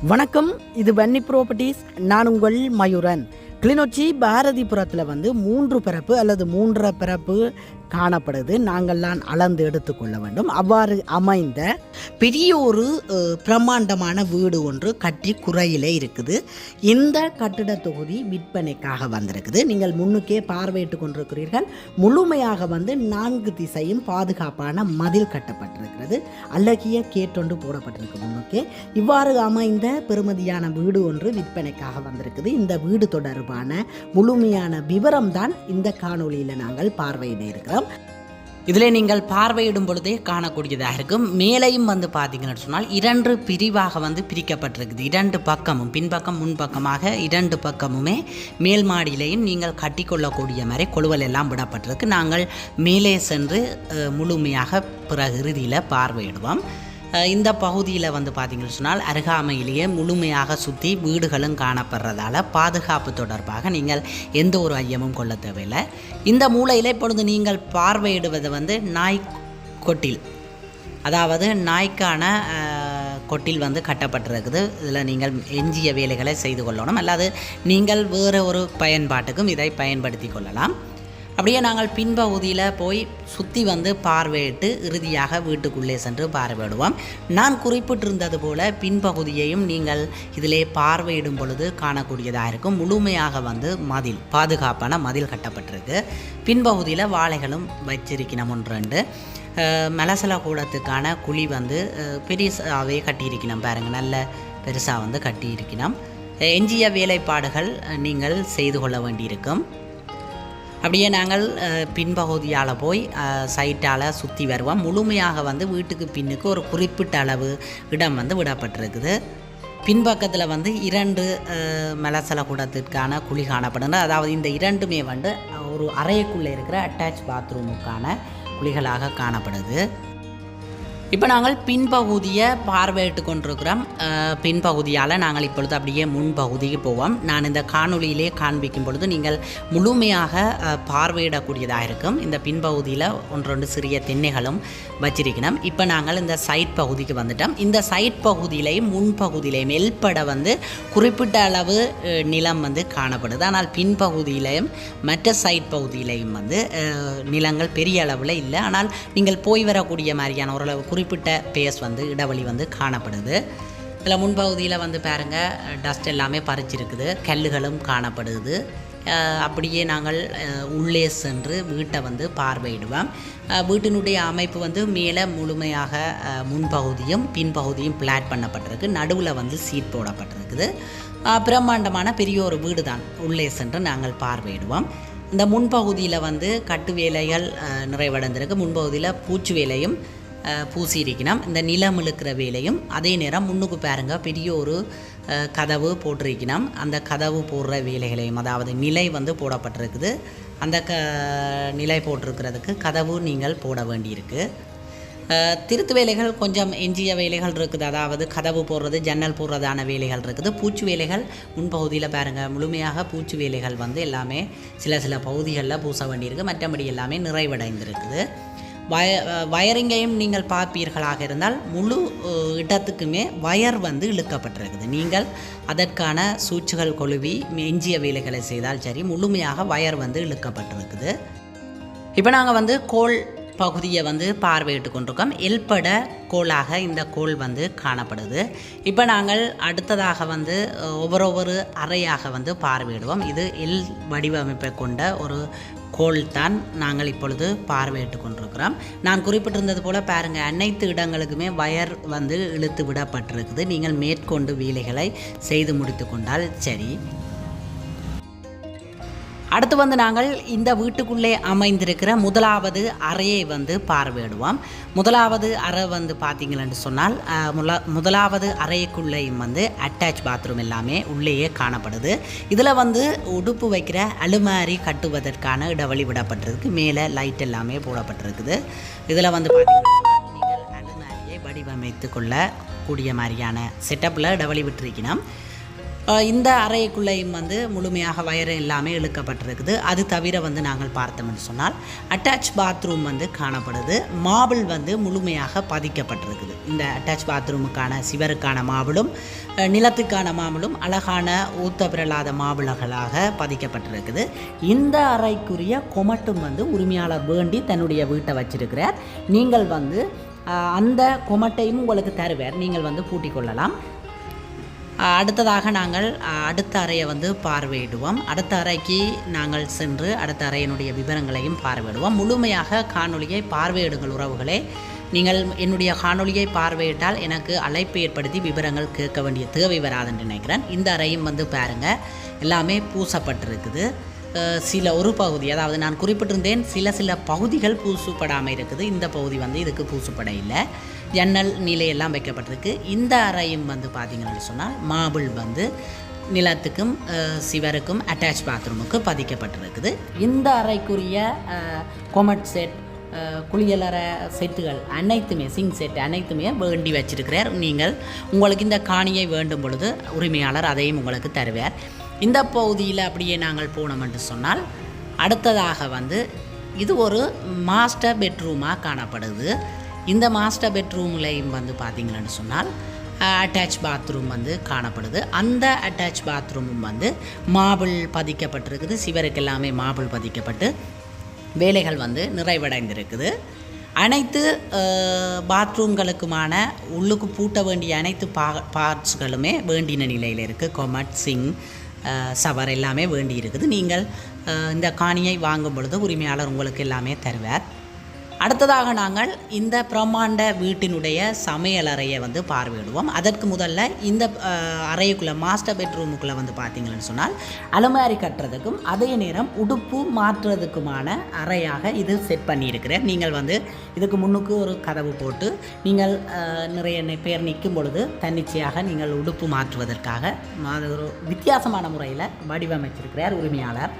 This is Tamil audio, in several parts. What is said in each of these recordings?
வணக்கம், இது வன்னி ப்ராப்பர்ட்டிஸ். நான் உங்கள் மயூரன். கிளிநொச்சி பாரதிபுரத்தில் 3 பிறப்பு அல்லது 3.5 பிறப்பு காணப்படுது. நாங்கள்லாம் அளந்து எடுத்துக்கொள்ள வேண்டும். அவ்வாறு அமைந்த பெரிய ஒரு பிரம்மாண்டமான வீடு ஒன்று கட்டி குறையிலே இருக்குது. இந்த கட்டிட தொகுதி விற்பனைக்காக வந்திருக்குது. நீங்கள் முன்னுக்கே பார்வையிட்டு கொண்டிருக்கிறீர்கள். முழுமையாக 4 திசையும் பாதுகாப்பான மதில் கட்டப்பட்டிருக்கிறது. அழகிய கேட்டொன்று போடப்பட்டிருக்கு முன்னுக்கே. இவ்வாறு அமைந்த பெருமதியான வீடு ஒன்று விற்பனைக்காக வந்திருக்குது. இந்த வீடு தொடர்பான முழுமையான விவரம் தான் இந்த காணொளியில் நாங்கள் பார்வையிட இருக்கிறோம். இதில் நீங்கள் பார்வையிடும் பொழுதே காணக்கூடியதாக இருக்கும். மேலையும் பார்த்தீங்கன்னு சொன்னால் 2 பிரிவாக பிரிக்கப்பட்டிருக்குது. 2 பக்கமும், பின்பக்கம் முன்பக்கமாக 2 பக்கமுமே மேல் மாடியிலையும் நீங்கள் கட்டிக்கொள்ளக்கூடிய மாதிரி கொழுவல் எல்லாம் விடப்பட்டிருக்கு. நாங்கள் மேலே சென்று முழுமையாக பிறகு இறுதியில் பார்வையிடுவோம். இந்த பகுதியில் பார்த்தீங்கன்னு சொன்னால் அருகாமையிலேயே முழுமையாக சுற்றி வீடுகளும் காணப்படுறதால பாதுகாப்பு தொடர்பாக நீங்கள் எந்த ஒரு ஐயமும் கொள்ள தேவையில்லை. இந்த மூலையில் இப்பொழுது நீங்கள் பார்வையிடுவது நாய் கொட்டில், அதாவது நாய்க்கான கொட்டில் கட்டப்பட்டிருக்குது. இதில் நீங்கள் எஞ்சிய வேலைகளை செய்து கொள்ளணும், அல்லது நீங்கள் வேறு ஒரு பயன்பாட்டுக்கும் இதை பயன்படுத்தி கொள்ளலாம். அப்படியே நாங்கள் பின்பகுதியில் போய் சுற்றி பார்வையிட்டு இறுதியாக வீட்டுக்குள்ளே சென்று பார்வையிடுவோம். நான் குறிப்பிட்டிருந்தது போல் பின்பகுதியையும் நீங்கள் இதிலே பார்வையிடும் பொழுது காணக்கூடியதாக இருக்கும். முழுமையாக மதில், பாதுகாப்பான மதில் கட்டப்பட்டிருக்கு. பின்பகுதியில் வாழைகளும் வச்சிருக்கணும். 1-2 மலசல கூடத்துக்கான குழி பெருசாகவே கட்டியிருக்கணும். பாருங்கள், நல்ல பெருசாக கட்டியிருக்கணும். எஞ்சிய வேலைப்பாடுகள் நீங்கள் செய்து கொள்ள வேண்டியிருக்கும். அப்படியே நாங்கள் பின்பகுதியால் போய் சைட்டால் சுற்றி வருவோம். முழுமையாக வீட்டுக்கு பின்னுக்கு ஒரு குறிப்பிட்ட அளவு இடம் விடப்பட்டிருக்குது. பின்பக்கத்தில் 2 மலசல கூடத்திற்கான குழி காணப்படுது. அதாவது இந்த 2மே ஒரு அறைக்குள்ளே இருக்கிற அட்டாச் பாத்ரூமுக்கான குழிகளாக காணப்படுது. இப்போ நாங்கள் பின்பகுதியை பார்வையிட்டு கொண்டிருக்கிறோம். பின்பகுதியால் நாங்கள் இப்பொழுது அப்படியே முன்பகுதிக்கு போவோம். நான் இந்த காணொளியிலே காண்பிக்கும் பொழுது நீங்கள் முழுமையாக பார்வையிடக்கூடியதாக இருக்கும். இந்த பின்பகுதியில் 1-2 சிறிய தென்னைகளும் வச்சிருக்கணும். இப்போ நாங்கள் இந்த சைட் பகுதிக்கு வந்துட்டோம். இந்த சைட் பகுதியிலையும் முன்பகுதியிலையும் எல்பட குறிப்பிட்ட அளவு நிலம் காணப்படுது. ஆனால் பின்பகுதியிலையும் மற்ற சைட் பகுதியிலையும் நிலங்கள் பெரிய அளவில் இல்லை. ஆனால் நீங்கள் போய் வரக்கூடிய மாதிரியான ஓரளவு குறிப்பிட்ட பேஸ் இடைவெளி காணப்படுது. இதில் முன்பகுதியில் பாருங்கள், டஸ்ட் எல்லாமே பறிச்சிருக்குது. கல்லுகளும் காணப்படுது. அப்படியே நாங்கள் உள்ளே சென்று வீட்டை பார்வையிடுவோம். வீட்டினுடைய அமைப்பு மேலே முழுமையாக முன்பகுதியும் பின்பகுதியும் பிளாட் பண்ணப்பட்டிருக்கு. நடுவில் சீட் போடப்பட்டிருக்குது. பிரம்மாண்டமான பெரிய ஒரு வீடு தான். உள்ளே சென்று நாங்கள் பார்வையிடுவோம். இந்த முன்பகுதியில் கட்டு வேலைகள் நிறைவடைந்திருக்கு. முன்பகுதியில் பூச்சி வேலையும் பூசியிருக்கணும். இந்த நிலம் இழுக்கிற வேலையும் அதே நேரம் முன்னுக்கு பாருங்க பெரிய ஒரு கதவு போட்டிருக்கணும். அந்த கதவு போடுற வேலைகளையும், அதாவது நிலை போடப்பட்டிருக்குது. அந்த நிலை போட்டிருக்கிறதுக்கு கதவு நீங்கள் போட வேண்டியிருக்கு. திருத்து வேலைகள் கொஞ்சம் எஞ்சிய வேலைகள் இருக்குது. அதாவது கதவு போடுறது, ஜன்னல் போடுறதான வேலைகள் இருக்குது. பூச்சி வேலைகள் முன்பகுதியில் பாருங்கள், முழுமையாக பூச்சி வேலைகள் எல்லாமே சில பகுதிகளில் பூச வேண்டியிருக்கு. மற்றபடி எல்லாமே நிறைவடைந்திருக்குது. வயரிங்கையும் நீங்கள் பார்ப்பீர்களாக இருந்தால் முழு இடத்துக்குமே வயர் இழுக்கப்பட்டிருக்குது. நீங்கள் அதற்கான சூச்சுகள் கொழுவி எஞ்சிய வேலைகளை செய்தால் சரி, முழுமையாக வயர் இழுக்கப்பட்டிருக்குது. இப்போ நாங்கள் கோல் பகுதியை பார்வையிட்டு கொண்டிருக்கோம். எல்பட கோளாக இந்த கோல் காணப்படுது. இப்போ நாங்கள் அடுத்ததாக ஒவ்வொரு அறையாக பார்வையிடுவோம். இது எல் வடிவமைப்பை கொண்ட ஒரு கோல் தான் நாங்கள் இப்பொழுது பார்வையிட்டு கொண்டிருக்கிறோம். நான் குறிப்பிட்டிருந்தது போல் பாருங்கள், அனைத்து இடங்களுக்குமே வயர் இழுத்து விடப்பட்டிருக்குது. நீங்கள் மேற்கொண்டு வேலைகளை செய்து முடித்து கொண்டால் சரி. அடுத்து நாங்கள் இந்த வீட்டுக்குள்ளே அமைந்திருக்கிற முதலாவது அறையை பார்வையிடுவோம். முதலாவது அறை பார்த்தீங்கன்னு சொன்னால் முதலாவது அறைக்குள்ளேயும் அட்டாச் பாத்ரூம் எல்லாமே உள்ளேயே காணப்படுது. இதில் உடுப்பு வைக்கிற அலுமாரி கட்டுவதற்கான இடைவெளி விடப்பட்டிருக்கு. மேலே லைட் எல்லாமே போடப்பட்டிருக்குது. இதில் பார்த்தீங்கன்னா நீங்கள் அலுமாரியை வடிவமைத்து கொள்ள கூடிய மாதிரியான செட்டப்பில் இடைவெளி விட்டுருக்கணும். இந்த அறைக்குள்ளேயும் வந்து முழுமையாக வயர் எல்லாமே இழுக்கப்பட்டிருக்குது. அது தவிர வந்து நாங்கள் பார்த்தோம்னு சொன்னால் அட்டாச் பாத்ரூம் வந்து காணப்படுது. மாபிள் வந்து முழுமையாக பதிக்கப்பட்டிருக்குது. இந்த அட்டாச் பாத்ரூமுக்கான சிவருக்கான மாபிளும் நிலத்துக்கான மாபிளும் அழகான ஊத்தப்பிரலாத மாபிள்களாக பதிக்கப்பட்டிருக்குது. இந்த அறைக்குரிய கொமட்டும் வந்து உரிமையாளர் வேண்டி தன்னுடைய வீட்டை வச்சிருக்கிறார். நீங்கள் வந்து அந்த கொமட்டையும் உங்களுக்கு தருவார், நீங்கள் வந்து பூட்டிக் கொள்ளலாம். அடுத்ததாக நாங்கள் அடுத்த அறையை வந்து பார்வையிடுவோம். அடுத்த அறைக்கு நாங்கள் சென்று அடுத்த அறையினுடைய விவரங்களையும் பார்வையிடுவோம். முழுமையாக காணொலியை பார்வையிடுங்கள் உறவுகளே. நீங்கள் என்னுடைய காணொலியை பார்வையிட்டால் எனக்கு அழைப்பு ஏற்படுத்தி விவரங்கள் கேட்க வேண்டிய தேவை வராதுன்னு நினைக்கிறேன். இந்த அறையும் வந்து பாருங்கள், எல்லாமே பூசப்பட்டிருக்குது. சில ஒரு பகுதி, அதாவது நான் குறிப்பிட்டிருந்தேன் சில பகுதிகள் பூசப்படாமல் இருக்குது. இந்த பகுதி வந்து இதுக்கு பூசப்பட இல்லை. ஜன்னல் நிலையெல்லாம் வைக்கப்பட்டிருக்கு. இந்த அறையும் வந்து பார்த்திங்கன்னு சொன்னால் மாபிள் வந்து நிலத்துக்கும் சிவருக்கும் அட்டாச் பாத்ரூமுக்கு பதிக்கப்பட்டிருக்குது. இந்த அறைக்குரிய கொமட் செட், குளியலறை செட்டுகள் அனைத்துமே, சிங்க் செட் அனைத்துமே வேண்டி வச்சிருக்கிறார். நீங்கள் உங்களுக்கு இந்த காணியை வேண்டும் பொழுது உரிமையாளர் அதையும் உங்களுக்கு தருவார். இந்த பகுதியில் அப்படியே நாங்கள் போனோம் என்று சொன்னால் அடுத்ததாக வந்து இது ஒரு மாஸ்டர் பெட்ரூமாக காணப்படுது. இந்த மாஸ்டர் பெட்ரூம்லையும் வந்து பார்த்திங்கன்னு சொன்னால் அட்டாச் பாத்ரூம் வந்து காணப்படுது. அந்த அட்டாச் பாத்ரூமும் வந்து மாபிள் பதிக்கப்பட்டிருக்குது. சிவருக்கு எல்லாமே மாபிள் பதிக்கப்பட்டு வேலைகள் வந்து நிறைவடைந்திருக்குது. அனைத்து பாத்ரூம்களுக்குமான உள்ளுக்கு பூட்ட வேண்டிய அனைத்து பார்ட்ஸ்களுமே வேண்டின நிலையில் இருக்குது. கொமட், சிங், சவர் எல்லாமே வேண்டி இருக்குது. நீங்கள் இந்த காணியை வாங்கும் பொழுது உரிமையாளர் உங்களுக்கு எல்லாமே தருவார். அடுத்ததாக நாங்கள் இந்த பிரம்மாண்ட வீட்டினுடைய சமையலறையை வந்து பார்வையிடுவோம். அதற்கு முதல்ல இந்த அறைக்குள்ளே மாஸ்டர் பெட்ரூமுக்குள்ளே வந்து பார்த்திங்கன்னு சொன்னால் அலமாரி கட்டுறதுக்கும் அதே நேரம் உடுப்பு மாற்றுறதுக்குமான அறையாக இது செட் பண்ணியிருக்கிறேன். நீங்கள் வந்து இதுக்கு முன்னுக்கு ஒரு கதவு போட்டு நீங்கள் நிறைய பேர் நிற்கும் பொழுது தன்னிச்சையாக நீங்கள் உடுப்பு மாற்றுவதற்காக ஒரு வித்தியாசமான முறையில் வடிவமைச்சிருக்கிறார் உரிமையாளர்.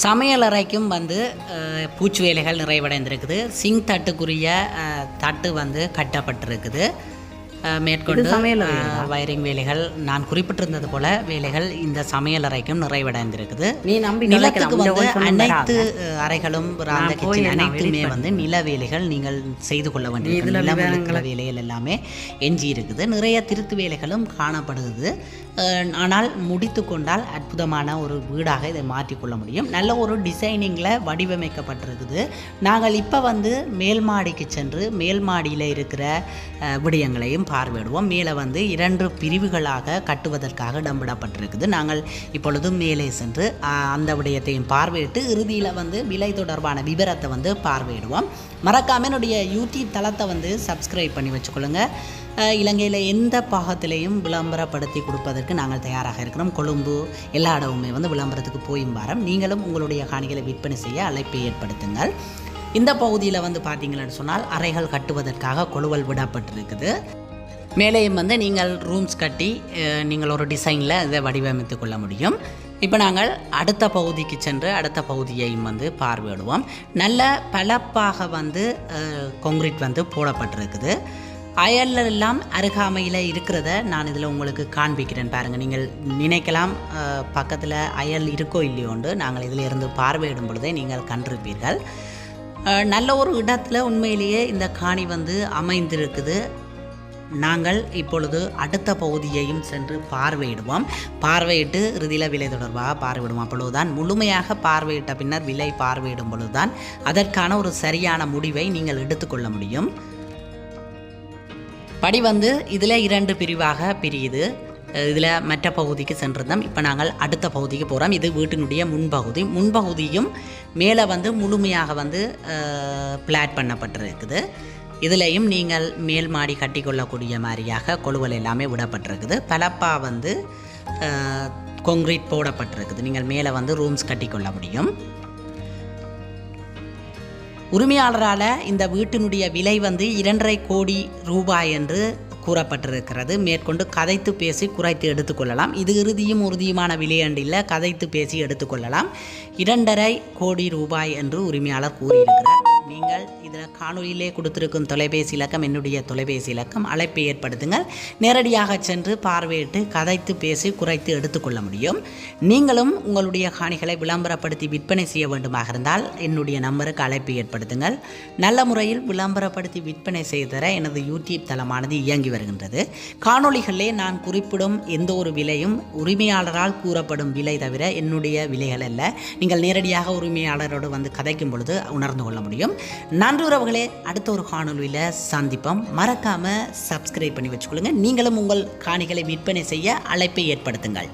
சமையலறைக்கும் வந்து பூச்சி வேலைகள் நிறைவடைந்திருக்குது. சிங்க் தட்டுக்குரிய தட்டு வந்து கட்டப்பட்டிருக்குது. மேற்கொண்டு வயரிங் வேலைகள் நான் குறிப்பிட்டிருந்தது போல வேலைகள் இந்த சமையலறைக்கும் நிறைவடைந்திருக்குது. நிலத்துக்கு வந்து அனைத்து அறைகளும் அந்த கிச்சன் அனைத்துமே வந்து நில வேலைகள் நீங்கள் செய்து கொள்ள வேண்டிய நில வேலைகள் எல்லாமே எஞ்சி இருக்குது. நிறைய திருத்து வேலைகளும் காணப்படுது. ஆனால் முடித்து கொண்டால் அற்புதமான ஒரு வீடாக இதை மாற்றிக்கொள்ள முடியும். நல்ல ஒரு டிசைனிங்கில் வடிவமைக்கப்பட்டிருக்குது. நாங்கள் இப்போ வந்து மேல் மாடிக்கு சென்று மேல் மாடியில் இருக்கிற விடயங்களையும் பார்வையிடுவோம். மேலே வந்து 2 பிரிவுகளாக கட்டுவதற்காக இடம்பெறப்பட்டிருக்குது. நாங்கள் இப்பொழுது மேலே சென்று அந்த விடயத்தையும் பார்வையிட்டு இறுதியில் வந்து விலை தொடர்பான விவரத்தை வந்து பார்வையிடுவோம். மறக்காமல் என்னுடைய யூடியூப் தளத்தை வந்து சப்ஸ்கிரைப் பண்ணி வச்சுக்கொள்ளுங்க. இலங்கையில் எந்த பாகத்திலையும் விளம்பரப்படுத்தி கொடுப்பதற்கு நாங்கள் தயாராக இருக்கிறோம். கொழும்பு எல்லா இடமுமே வந்து விளம்பரத்துக்கு போயும் வரோம். நீங்களும் உங்களுடைய காணிகளை விற்பனை செய்ய அழைப்பை ஏற்படுத்துங்கள். இந்த பகுதியில் வந்து பார்த்தீங்கன்னு சொன்னால் அறைகள் கட்டுவதற்காக கொழுவல் விடப்பட்டிருக்குது. மேலேயும் வந்து நீங்கள் ரூம்ஸ் கட்டி நீங்கள் ஒரு டிசைனில் இதை வடிவமைத்து கொள்ள முடியும். இப்போ நாங்கள் அடுத்த பகுதிக்கு சென்று அடுத்த பகுதியையும் வந்து பார்வையிடுவோம். நல்ல பலப்பாக வந்து கான்கிரீட் வந்து போடப்பட்டிருக்குது. அயலெல்லாம் அருகாமையில் இருக்கிறத நான் இதில் உங்களுக்கு காண்பிக்கிறேன் பாருங்கள். நீங்கள் நினைக்கலாம் பக்கத்தில் அயல் இருக்கோ இல்லையோண்டு. நாங்கள் இதில் இருந்து பார்வையிடும் பொழுதே நீங்கள் கண்டிருப்பீர்கள். நல்ல ஒரு இடத்துல உண்மையிலேயே இந்த காணி வந்து அமைந்திருக்குது. நாங்கள் இப்பொழுது அடுத்த பகுதியையும் சென்று பார்வையிடுவோம். பார்வையிட்டு இறுதியில் விலை தொடர்பாக பார்வையிடுவோம். அப்பொழுதுதான் முழுமையாக பார்வையிட்ட பின்னர் விலை பார்வையிடும் பொழுதுதான் அதற்கான ஒரு சரியான முடிவை நீங்கள் எடுத்துக்கொள்ள முடியும். படி வந்து இதில் 2 பிரிவாக பிரியுது. இதில் மற்ற பகுதிக்கு சென்றிருந்தோம். இப்போ நாங்கள் அடுத்த பகுதிக்கு போகிறோம். இது வீட்டினுடைய முன்பகுதியும் மேலே வந்து முழுமையாக வந்து பிளாட் பண்ணப்பட்டிருக்குது. இதுலேயும் நீங்கள் மேல் மாடி கட்டி கொள்ளக்கூடிய மாதிரியாக கொழுவல் எல்லாமே விடப்பட்டிருக்குது. பலப்பா வந்து கான்கிரீட் போடப்பட்டிருக்குது. நீங்கள் மேலே வந்து ரூம்ஸ் கட்டி கொள்ள முடியும். உரிமையாளரால் இந்த வீட்டினுடைய விலை வந்து 2.5 கோடி ரூபாய் என்று கூறப்பட்டிருக்கிறது. மேற்கொண்டு கதைத்து பேசி குறைத்து எடுத்துக்கொள்ளலாம். இது இறுதியும் உறுதியுமான விலையண்டில் கதைத்து பேசி எடுத்துக்கொள்ளலாம். 2.5 கோடி ரூபாய் என்று உரிமையாளர் கூறியிருக்கிறார். நீங்கள் இதில் காணொலியிலே கொடுத்துருக்கும் தொலைபேசி இலக்கம் என்னுடைய தொலைபேசி இலக்கம். அழைப்பை ஏற்படுத்துங்கள். நேரடியாக சென்று பார்வையிட்டு கதைத்து பேசி குறைத்து எடுத்துக்கொள்ள முடியும். நீங்களும் உங்களுடைய காணிகளை விளம்பரப்படுத்தி விற்பனை செய்ய வேண்டுமாக இருந்தால் என்னுடைய நம்பருக்கு அழைப்பை ஏற்படுத்துங்கள். நல்ல முறையில் விளம்பரப்படுத்தி விற்பனை செய்தர எனது யூடியூப் தளமானது இயங்கி வருகின்றது. காணொலிகளிலே நான் குறிப்பிடும் எந்த ஒரு விலையும் உரிமையாளரால் கூறப்படும் விலை தவிர என்னுடைய விலைகள் அல்ல. நீங்கள் நேரடியாக உரிமையாளரோடு வந்து கதைக்கும் பொழுது உணர்ந்து கொள்ள முடியும். நன்றி உறவுகளே, அடுத்த ஒரு காணொலியில் சந்திப்போம். மறக்காமல் சப்ஸ்கிரைப் பண்ணி வச்சுக்கொள்ளுங்க. நீங்களும் உங்கள் காணிகளை விற்பனை செய்ய அழைப்பை ஏற்படுத்துங்கள்.